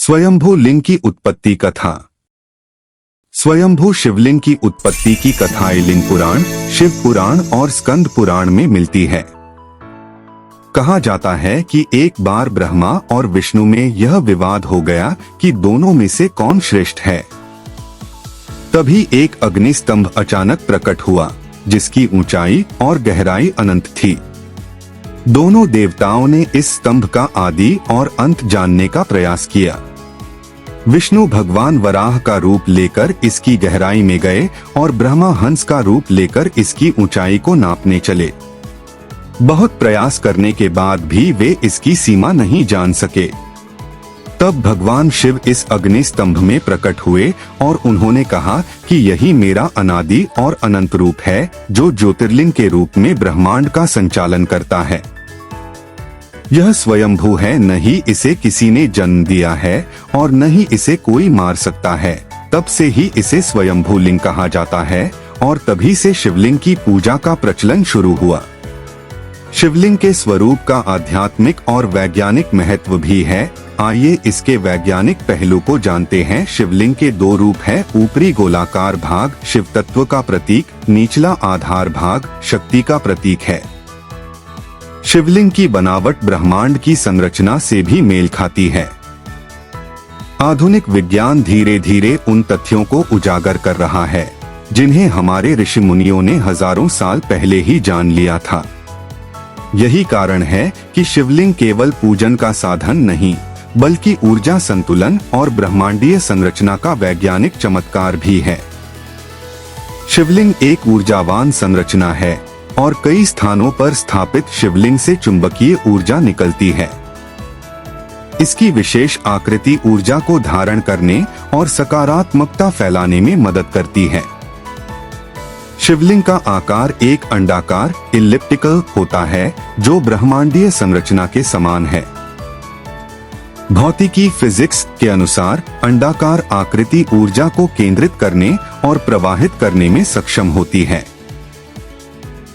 स्वयंभू लिंग की उत्पत्ति कथा। स्वयंभू शिवलिंग की उत्पत्ति की कथाएं लिंग पुराण, शिव पुराण और स्कंद पुराण में मिलती है। कहा जाता है कि एक बार ब्रह्मा और विष्णु में यह विवाद हो गया कि दोनों में से कौन श्रेष्ठ है। तभी एक अग्नि स्तंभ अचानक प्रकट हुआ, जिसकी ऊंचाई और गहराई अनंत थी। दोनों देवताओं ने इस स्तंभ का आदि और अंत जानने का प्रयास किया। विष्णु भगवान वराह का रूप लेकर इसकी गहराई में गए और ब्रह्मा हंस का रूप लेकर इसकी ऊंचाई को नापने चले। बहुत प्रयास करने के बाद भी वे इसकी सीमा नहीं जान सके। तब भगवान शिव इस अग्नि स्तंभ में प्रकट हुए और उन्होंने कहा कि यही मेरा अनादि और अनंत रूप है, जो ज्योतिर्लिंग के रूप में ब्रह्मांड का संचालन करता है। यह स्वयंभू है, न ही इसे किसी ने जन्म दिया है और न ही इसे कोई मार सकता है। तब से ही इसे स्वयंभू लिंग कहा जाता है और तभी से शिवलिंग की पूजा का प्रचलन शुरू हुआ। शिवलिंग के स्वरूप का आध्यात्मिक और वैज्ञानिक महत्व भी है। आइए इसके वैज्ञानिक पहलू को जानते हैं। शिवलिंग के दो रूप हैं। ऊपरी गोलाकार भाग शिव तत्व का प्रतीक, निचला आधार भाग शक्ति का प्रतीक है। शिवलिंग की बनावट ब्रह्मांड की संरचना से भी मेल खाती है। आधुनिक विज्ञान धीरे धीरे उन तथ्यों को उजागर कर रहा है जिन्हें हमारे ऋषि मुनियों ने हजारों साल पहले ही जान लिया था। यही कारण है कि शिवलिंग केवल पूजन का साधन नहीं, बल्कि ऊर्जा संतुलन और ब्रह्मांडीय संरचना का वैज्ञानिक चमत्कार भी है। शिवलिंग एक ऊर्जावान संरचना है और कई स्थानों पर स्थापित शिवलिंग से चुंबकीय ऊर्जा निकलती है। इसकी विशेष आकृति ऊर्जा को धारण करने और सकारात्मकता फैलाने में मदद करती है। शिवलिंग का आकार एक अंडाकार इलिप्टिकल होता है, जो ब्रह्मांडीय संरचना के समान है। भौतिकी फिजिक्स के अनुसार अंडाकार आकृति ऊर्जा को केंद्रित करने और प्रवाहित करने में सक्षम होती है।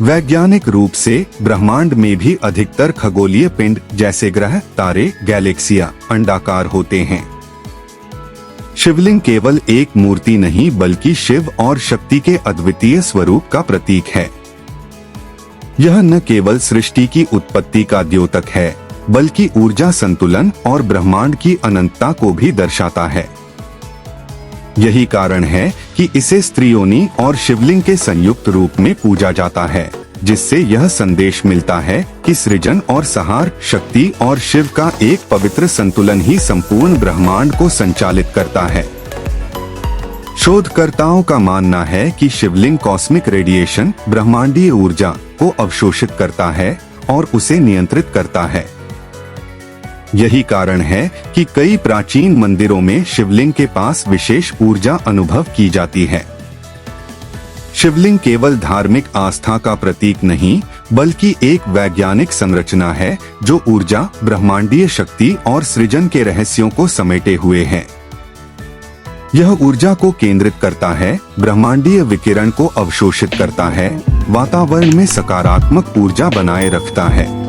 वैज्ञानिक रूप से ब्रह्मांड में भी अधिकतर खगोलीय पिंड जैसे ग्रह, तारे, गैलेक्सियां अंडाकार होते हैं। शिवलिंग केवल एक मूर्ति नहीं, बल्कि शिव और शक्ति के अद्वितीय स्वरूप का प्रतीक है। यह न केवल सृष्टि की उत्पत्ति का द्योतक है, बल्कि ऊर्जा संतुलन और ब्रह्मांड की अनंतता को भी दर्शाता है। यही कारण है कि इसे स्त्रीयोनि और शिवलिंग के संयुक्त रूप में पूजा जाता है, जिससे यह संदेश मिलता है कि सृजन और संहार, शक्ति और शिव का एक पवित्र संतुलन ही संपूर्ण ब्रह्मांड को संचालित करता है। शोधकर्ताओं का मानना है कि शिवलिंग कॉस्मिक रेडिएशन, ब्रह्मांडीय ऊर्जा को अवशोषित करता है और उसे नियंत्रित करता है। यही कारण है कि कई प्राचीन मंदिरों में शिवलिंग के पास विशेष ऊर्जा अनुभव की जाती है। शिवलिंग केवल धार्मिक आस्था का प्रतीक नहीं, बल्कि एक वैज्ञानिक संरचना है जो ऊर्जा, ब्रह्मांडीय शक्ति और सृजन के रहस्यों को समेटे हुए है। यह ऊर्जा को केंद्रित करता है, ब्रह्मांडीय विकिरण को अवशोषित करता है, वातावरण में सकारात्मक ऊर्जा बनाए रखता है।